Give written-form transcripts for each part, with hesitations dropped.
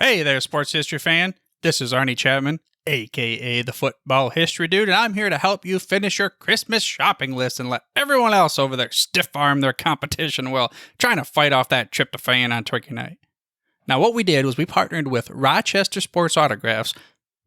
Hey there, sports history fan. This is Arnie Chapman, aka the Football History Dude, and I'm here to help you finish your Christmas shopping list and let everyone else over there stiff-arm their competition while trying to fight off that tryptophan on Turkey Night. Now, what we did was we partnered with Rochester Sports Autographs,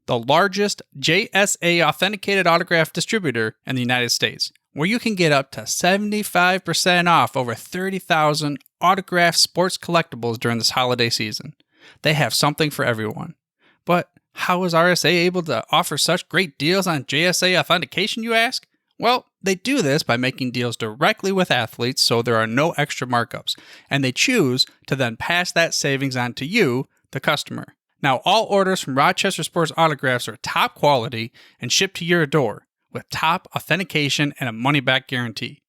the largest JSA authenticated autograph distributor in the United States, where you can get up to 75% off over 30,000 autographed sports collectibles during this holiday season. They have something for everyone. But how is RSA able to offer such great deals on JSA authentication, you ask? Well, they do this by making deals directly with athletes so there are no extra markups, and they choose to then pass that savings on to you, the customer. Now, all orders from Rochester Sports Autographs are top quality and shipped to your door with top authentication and a money-back guarantee.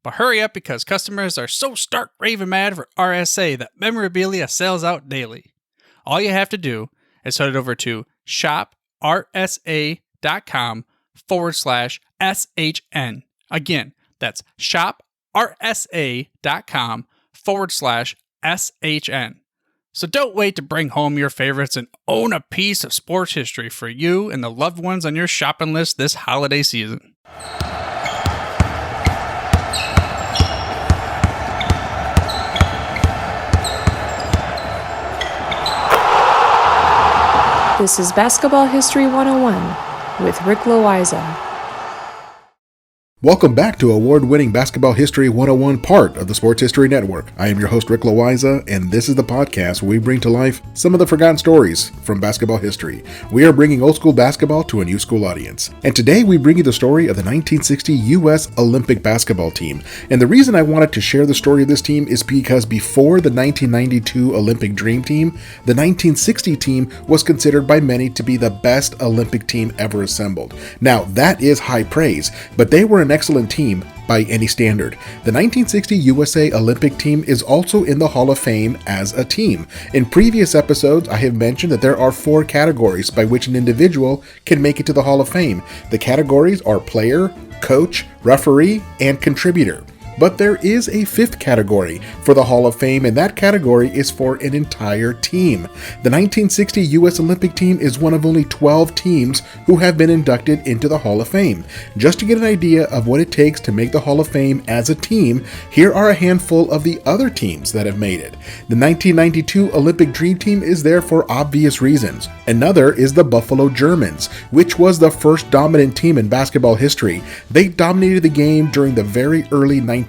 But hurry up because customers are so stark raving mad for RSA that memorabilia sells out daily. All you have to do is head over to shoprsa.com/SHN. Again, that's shoprsa.com/SHN. So don't wait to bring home your favorites and own a piece of sports history for you and the loved ones on your shopping list this holiday season. This is Basketball History 101 with Rick Loayza. Welcome back to award-winning Basketball History 101 part of the Sports History Network. I am your host, Rick Loayza, and this is the podcast where we bring to life some of the forgotten stories from basketball history. We are bringing old school basketball to a new school audience. And today we bring you the story of the 1960 U.S. Olympic basketball team. And the reason I wanted to share the story of this team is because before the 1992 Olympic Dream Team, the 1960 team was considered by many to be the best Olympic team ever assembled. Now, that is high praise, but they were an excellent team by any standard. The 1960 USA Olympic team is also in the Hall of Fame as a team. In previous episodes, I have mentioned that there are 4 categories by which an individual can make it to the Hall of Fame. The categories are player, coach, referee, and contributor. But there is a 5th category for the Hall of Fame, and that category is for an entire team. The 1960 U.S. Olympic team is one of only 12 teams who have been inducted into the Hall of Fame. Just to get an idea of what it takes to make the Hall of Fame as a team, here are a handful of the other teams that have made it. The 1992 Olympic Dream Team is there for obvious reasons. Another is the Buffalo Germans, which was the first dominant team in basketball history. They dominated the game during the very early 1900s.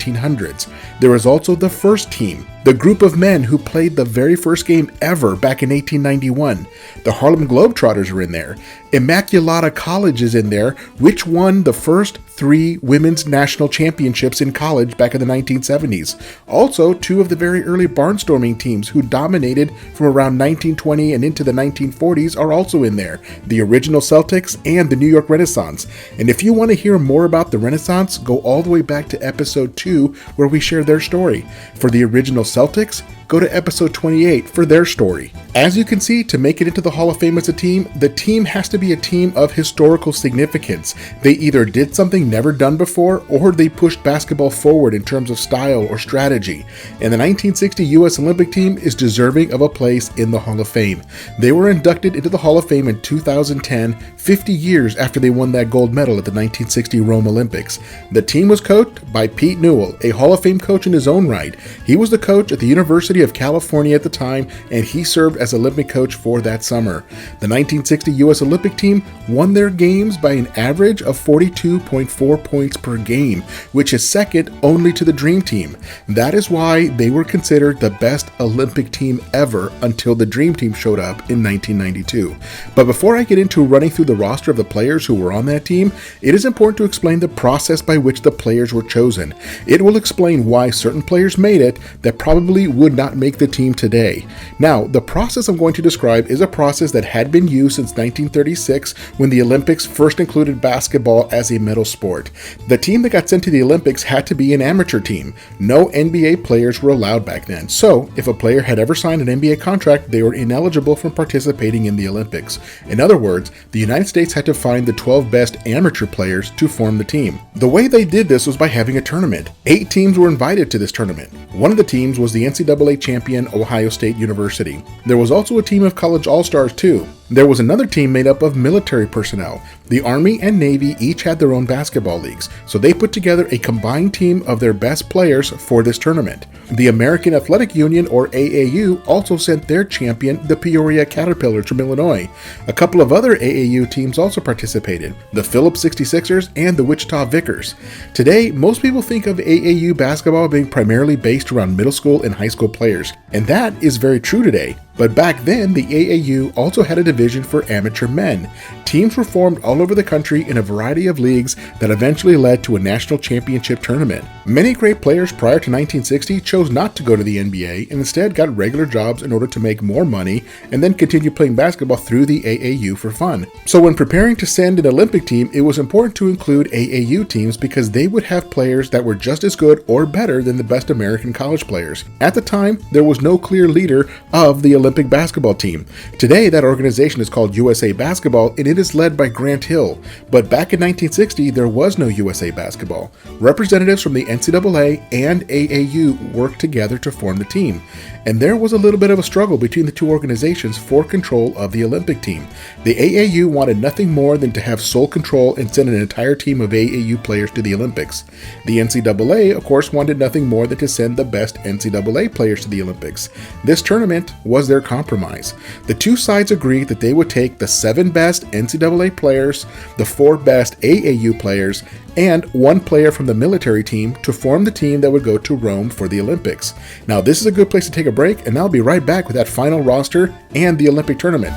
There was also the first team, the group of men who played the very first game ever back in 1891. The Harlem Globetrotters are in there. MacLeod College is in there, which won the first 3 women's national championships in college back in the 1970s. Also, 2 of the very early barnstorming teams who dominated from around 1920 and into the 1940s are also in there. The original Celtics and the New York Renaissance. And if you want to hear more about the Renaissance, go all the way back to episode 2 where we share their story. For the original Celtics, go to episode 28 for their story. As you can see, to make it into the Hall of Fame as a team, the team has to be a team of historical significance. They either did something never done before, or they pushed basketball forward in terms of style or strategy. And the 1960 U.S. Olympic team is deserving of a place in the Hall of Fame. They were inducted into the Hall of Fame in 2010, 50 years after they won that gold medal at the 1960 Rome Olympics. The team was coached by Pete Newell, a Hall of Fame coach in his own right. He was the coach at the University of California at the time, and he served as Olympic coach for that summer. The 1960 U.S. Olympic team won their games by an average of 42.4 points per game, which is second only to the Dream Team. That is why they were considered the best Olympic team ever until the Dream Team showed up in 1992. But before I get into running through the roster of the players who were on that team, it is important to explain the process by which the players were chosen. It will explain why certain players made it that probably would not make the team today. Now, the process I'm going to describe is a process that had been used since 1936 when the Olympics first included basketball as a medal sport. The team that got sent to the Olympics had to be an amateur team. No NBA players were allowed back then, so if a player had ever signed an NBA contract, they were ineligible from participating in the Olympics. In other words, the United States had to find the 12 best amateur players to form the team. The way they did this was by having a tournament. 8 teams were invited to this tournament. One of the teams teams was the NCAA champion Ohio State University. There was also a team of college all-stars too. There was another team made up of military personnel. The Army and Navy each had their own basketball leagues, so they put together a combined team of their best players for this tournament. The American Athletic Union, or AAU, also sent their champion, the Peoria Caterpillars from Illinois. A couple of other AAU teams also participated, the Phillips 66ers and the Wichita Vickers. Today, most people think of AAU basketball being primarily based around middle school and high school players, and that is very true today. But back then, the AAU also had a division for amateur men. Teams were formed all over the country in a variety of leagues that eventually led to a national championship tournament. Many great players prior to 1960 chose not to go to the NBA and instead got regular jobs in order to make more money and then continue playing basketball through the AAU for fun. So when preparing to send an Olympic team, it was important to include AAU teams because they would have players that were just as good or better than the best American college players. At the time, there was no clear leader of the Olympic basketball team. Today, that organization is called USA Basketball and it is led by Grant Hill. But back in 1960, there was no USA Basketball. Representatives from the NCAA and AAU worked together to form the team. And there was a little bit of a struggle between the two organizations for control of the Olympic team. The AAU wanted nothing more than to have sole control and send an entire team of AAU players to the Olympics. The NCAA, of course, wanted nothing more than to send the best NCAA players to the Olympics. This tournament was their compromise. The two sides agreed that they would take the 7 best NCAA players, the 4 best AAU players, and 1 player from the military team to form the team that would go to Rome for the Olympics. Now, this is a good place to take a break, and I'll be right back with that final roster and the Olympic tournament.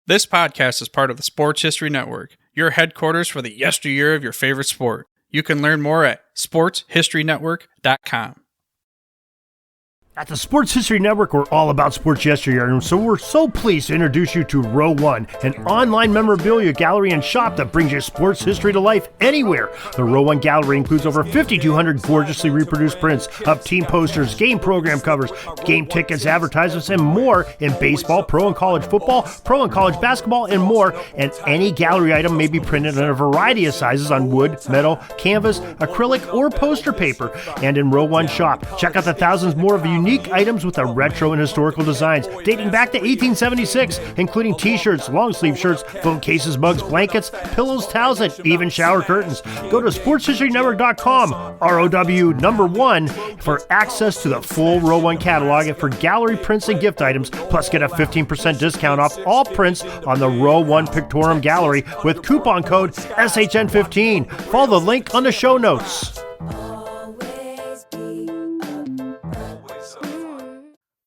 This podcast is part of the Sports History Network, your headquarters for the yesteryear of your favorite sport. You can learn more at sportshistorynetwork.com. At the Sports History Network, we're all about sports yesteryear, and so we're so pleased to introduce you to Row One, an online memorabilia gallery and shop that brings your sports history to life anywhere. The Row One gallery includes over 5,200 gorgeously reproduced prints of team posters, game program covers, game tickets, advertisements, and more in baseball, pro and college football, pro and college basketball, and more. And any gallery item may be printed in a variety of sizes on wood, metal, canvas, acrylic, or poster paper. And in Row One shop, check out the thousands more of unique items with the retro and historical designs dating back to 1876, including t-shirts, long sleeve shirts, phone cases, mugs, blankets, pillows, towels, and even shower curtains. Go to sportshistorynetwork.com, ROW1, for access to the full Row One catalog and for gallery prints and gift items, plus get a 15% discount off all prints on the Row One Pictorium Gallery with coupon code SHN15. Follow the link on the show notes.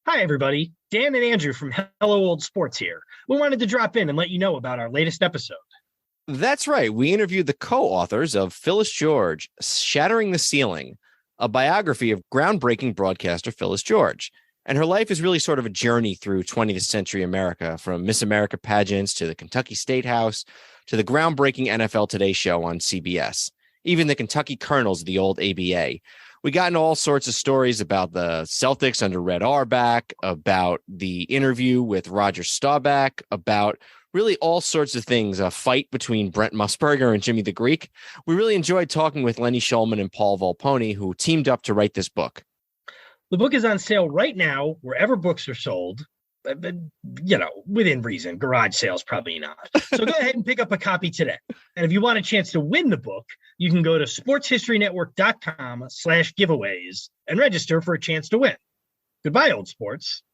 Hi, everybody. Dan and Andrew from Hello Old Sports here. We wanted to drop in and let you know about our latest episode. That's right. We interviewed the co-authors of Phyllis George, Shattering the Ceiling, a biography of groundbreaking broadcaster Phyllis George. And her life is really sort of a journey through 20th century America, from Miss America pageants to the Kentucky State House to the groundbreaking NFL Today show on CBS, even the Kentucky Colonels of the old ABA. We got into all sorts of stories about the Celtics under Red Auerbach, about the interview with Roger Staubach, about really all sorts of things, a fight between Brent Musburger and Jimmy the Greek. We really enjoyed talking with Lenny Shulman and Paul Volpone, who teamed up to write this book. The book is on sale right now, wherever books are sold. Within reason. Garage sales, probably not. So go ahead and pick up a copy today. And if you want a chance to win the book, you can go to sportshistorynetwork.com/giveaways and register for a chance to win. Goodbye, old sports.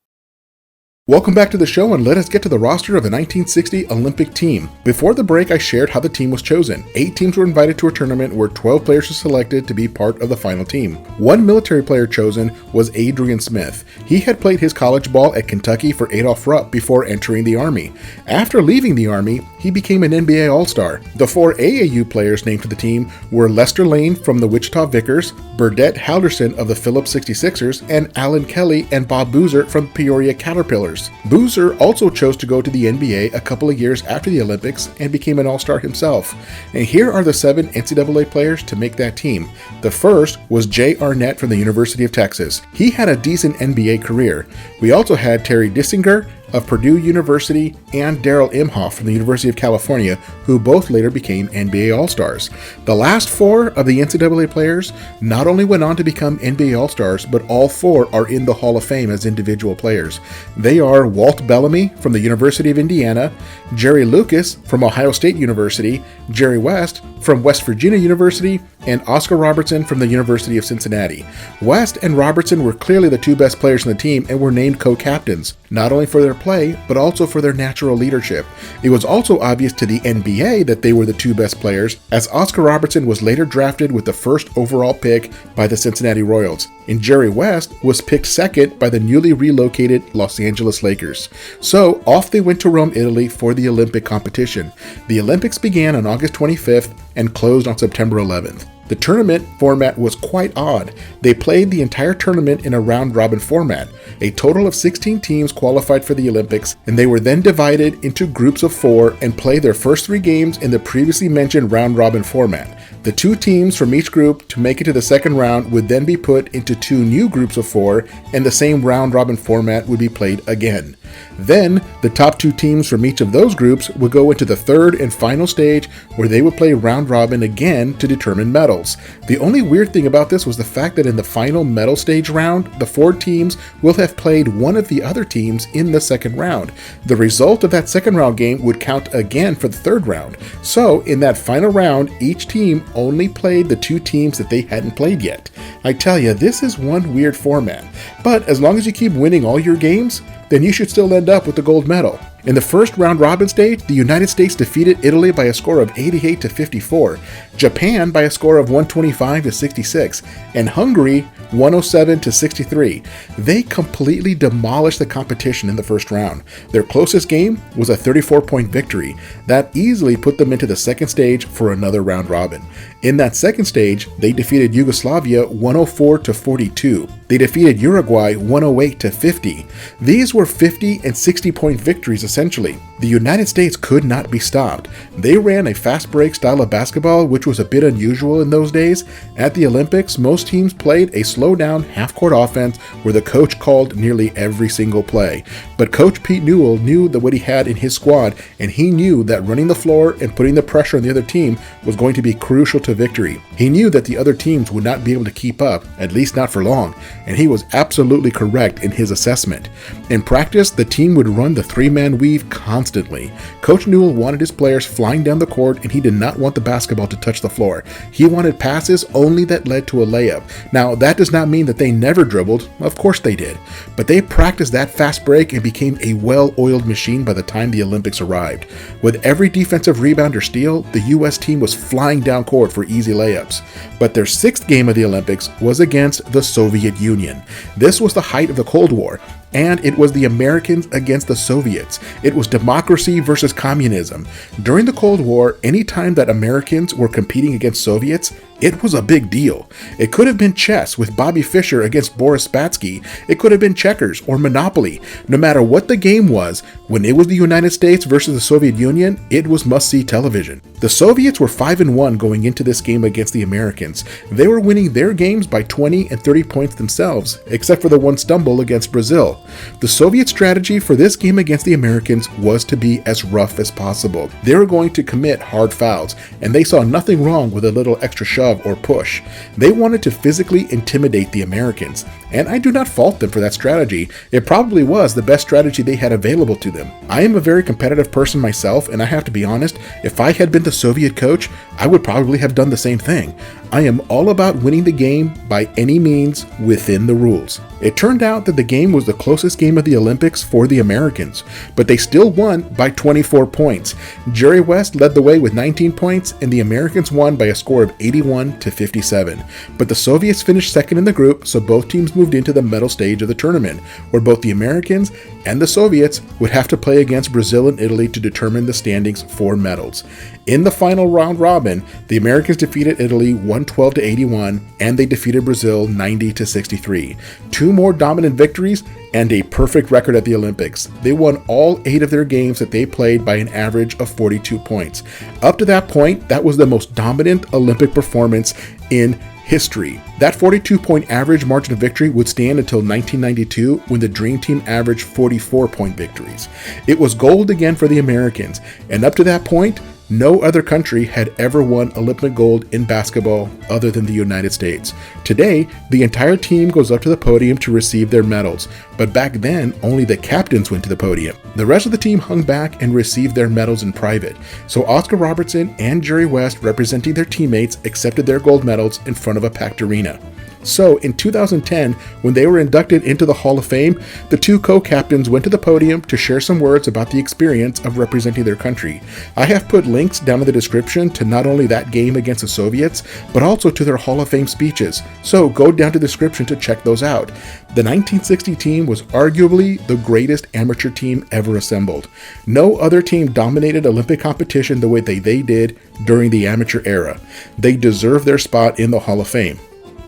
Welcome back to the show, and let us get to the roster of the 1960 Olympic team. Before the break, I shared how the team was chosen. 8 teams were invited to a tournament where 12 players were selected to be part of the final team. One military player chosen was Adrian Smith. He had played his college ball at Kentucky for Adolph Rupp before entering the Army. After leaving the Army, he became an NBA All-Star. The 4 AAU players named to the team were Lester Lane from the Wichita Vickers, Burdette Halderson of the Phillips 66ers, and Alan Kelly and Bob Boozer from Peoria Caterpillars. Boozer also chose to go to the NBA a couple of years after the Olympics and became an All-Star himself. And here are the 7 NCAA players to make that team. The first was Jay Arnett from the University of Texas. He had a decent NBA career. We also had Terry Dissinger, of Purdue University and Darrell Imhoff from the University of California, who both later became NBA All-Stars. The last 4 of the NCAA players not only went on to become NBA All-Stars, but all 4 are in the Hall of Fame as individual players. They are Walt Bellamy from the University of Indiana, Jerry Lucas from Ohio State University, Jerry West from West Virginia University, and Oscar Robertson from the University of Cincinnati. West and Robertson were clearly the 2 best players on the team and were named co-captains, not only for their play, but also for their natural leadership. It was also obvious to the NBA that they were the 2 best players, as Oscar Robertson was later drafted with the 1st overall pick by the Cincinnati Royals, and Jerry West was picked 2nd by the newly relocated Los Angeles Lakers. So off they went to Rome, Italy for the Olympic competition. The Olympics began on August 25th and closed on September 11th. The tournament format was quite odd. They played the entire tournament in a round-robin format. A total of 16 teams qualified for the Olympics, and they were then divided into groups of 4 and played their first 3 games in the previously mentioned round-robin format. The 2 teams from each group to make it to the second round would then be put into 2 new groups of 4, and the same round-robin format would be played again. Then, the top 2 teams from each of those groups would go into the 3rd and final stage, where they would play round-robin again to determine medals. The only weird thing about this was the fact that in the final medal stage round, the 4 teams will have played one of the other teams in the second round. The result of that second round game would count again for the 3rd round. So, in that final round, each team only played the 2 teams that they hadn't played yet. I tell you, this is one weird format. But as long as you keep winning all your games, then you should still end up with the gold medal. In the first round-robin stage, the United States defeated Italy by a score of 88-54, Japan by a score of 125-66, and Hungary 107-63. They completely demolished the competition in the first round. Their closest game was a 34-point victory. That easily put them into the second stage for another round-robin. In that second stage, they defeated Yugoslavia 104-42. They defeated Uruguay 108-50. These were 50 and 60-point victories essentially. The United States could not be stopped. They ran a fast break style of basketball, which was a bit unusual in those days. At the Olympics, most teams played a slow down half-court offense where the coach called nearly every single play. But Coach Pete Newell knew that what he had in his squad, and he knew that running the floor and putting the pressure on the other team was going to be crucial to victory. He knew that the other teams would not be able to keep up, at least not for long, and he was absolutely correct in his assessment. In practice, the team would run the 3-man weave constantly. Coach Newell wanted his players flying down the court, and he did not want the basketball to touch the floor. He wanted passes only that led to a layup. Now, that does not mean that they never dribbled. Of course they did. But they practiced that fast break and became a well-oiled machine by the time the Olympics arrived. With every defensive rebound or steal, the U.S. team was flying down court for easy layups. But their 6th game of the Olympics was against the Soviet Union. This was the height of the Cold War, and it was the Americans against the Soviets. It was democracy versus communism. During the Cold War, any time that Americans were competing against Soviets, it was a big deal. It could have been chess with Bobby Fischer against Boris Spassky. It could have been checkers or Monopoly. No matter what the game was, when it was the United States versus the Soviet Union, it was must-see television. The Soviets were 5-1 going into this game against the Americans. They were winning their games by 20 and 30 points themselves, except for the one stumble against Brazil. The Soviet strategy for this game against the Americans was to be as rough as possible. They were going to commit hard fouls, and they saw nothing wrong with a little extra shove or push. They wanted to physically intimidate the Americans, and I do not fault them for that strategy. It probably was the best strategy they had available to them. I am a very competitive person myself, and I have to be honest, if I had been the Soviet coach, I would probably have done the same thing. I am all about winning the game by any means within the rules. It turned out that the game was the closest game of the Olympics for the Americans, but they still won by 24 points. Jerry West led the way with 19 points, and the Americans won by a score of 81-57. But the Soviets finished second in the group, so both teams moved into the medal stage of the tournament, where both the Americans and the Soviets would have to play against Brazil and Italy to determine the standings for medals. In the final round robin, the Americans defeated Italy 112-81, and they defeated Brazil 90-63. 2 more dominant victories and a perfect record at the Olympics. They won all 8 of their games that they played by an average of 42 points. Up to that point, that was the most dominant Olympic performance in history. That 42-point average margin of victory would stand until 1992, when the Dream Team averaged 44-point victories. It was gold again for the Americans, and up to that point, no other country had ever won Olympic gold in basketball other than the United States. Today, the entire team goes up to the podium to receive their medals, but back then, only the captains went to the podium. The rest of the team hung back and received their medals in private. So Oscar Robertson and Jerry West, representing their teammates, accepted their gold medals in front of a packed arena. So in 2010, when they were inducted into the Hall of Fame, the two co-captains went to the podium to share some words about the experience of representing their country. I have put links down in the description to not only that game against the Soviets, but also to their Hall of Fame speeches. So go down to the description to check those out. The 1960 team was arguably the greatest amateur team ever assembled. No other team dominated Olympic competition the way they did during the amateur era. They deserve their spot in the Hall of Fame.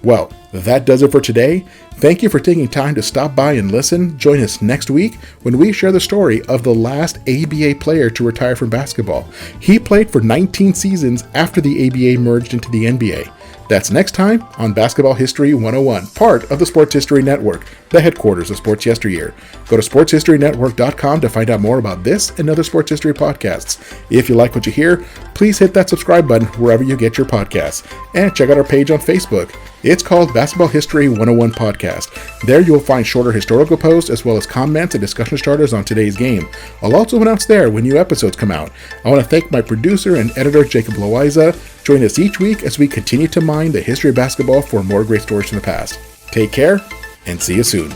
Well, that does it for today. Thank you for taking time to stop by and listen. Join us next week when we share the story of the last ABA player to retire from basketball. He played for 19 seasons after the ABA merged into the NBA. That's next time on Basketball History 101, part of the Sports History Network, the headquarters of Sports Yesteryear. Go to sportshistorynetwork.com to find out more about this and other sports history podcasts. If you like what you hear, please hit that subscribe button wherever you get your podcasts. And check out our page on Facebook. It's called Basketball History 101 Podcast. There you'll find shorter historical posts as well as comments and discussion starters on today's game. I'll also announce there when new episodes come out. I want to thank my producer and editor, Jacob Loayza. Join us each week as we continue to mine the history of basketball for more great stories from the past. Take care and see you soon.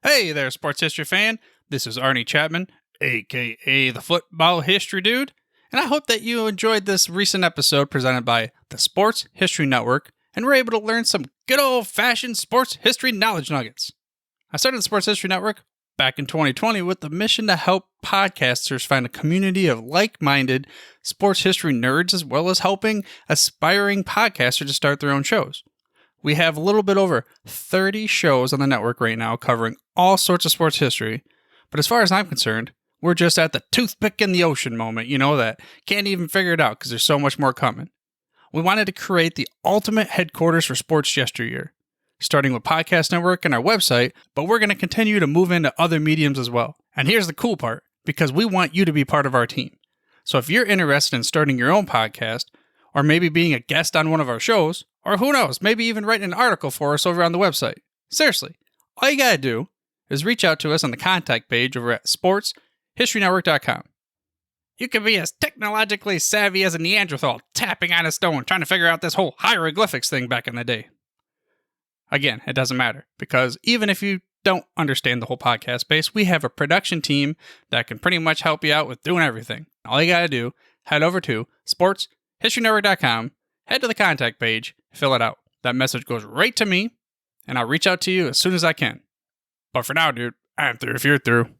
Hey there, sports history fan. This is Arnie Chapman, aka the Football History Dude, and I hope that you enjoyed this recent episode presented by the Sports History Network and were able to learn some good old-fashioned sports history knowledge nuggets. I started the Sports History Network back in 2020 with the mission to help podcasters find a community of like-minded sports history nerds, as well as helping aspiring podcasters to start their own shows. We have a little bit over 30 shows on the network right now covering all sorts of sports history, but as far as I'm concerned, we're just at the toothpick in the ocean moment, that can't even figure it out because there's so much more coming. We wanted to create the ultimate headquarters for sports yesteryear, starting with Podcast Network and our website, but we're going to continue to move into other mediums as well. And here's the cool part, because we want you to be part of our team. So if you're interested in starting your own podcast, or maybe being a guest on one of our shows, or who knows, maybe even writing an article for us over on the website. Seriously, all you gotta do is reach out to us on the contact page over at sportshistorynetwork.com. You can be as technologically savvy as a Neanderthal tapping on a stone trying to figure out this whole hieroglyphics thing back in the day. Again, it doesn't matter, because even if you don't understand the whole podcast space, we have a production team that can pretty much help you out with doing everything. All you gotta do, head over to sportshistorynetwork.com, head to the contact page, fill it out. That message goes right to me, and I'll reach out to you as soon as I can. But for now, dude, I'm through if you're through.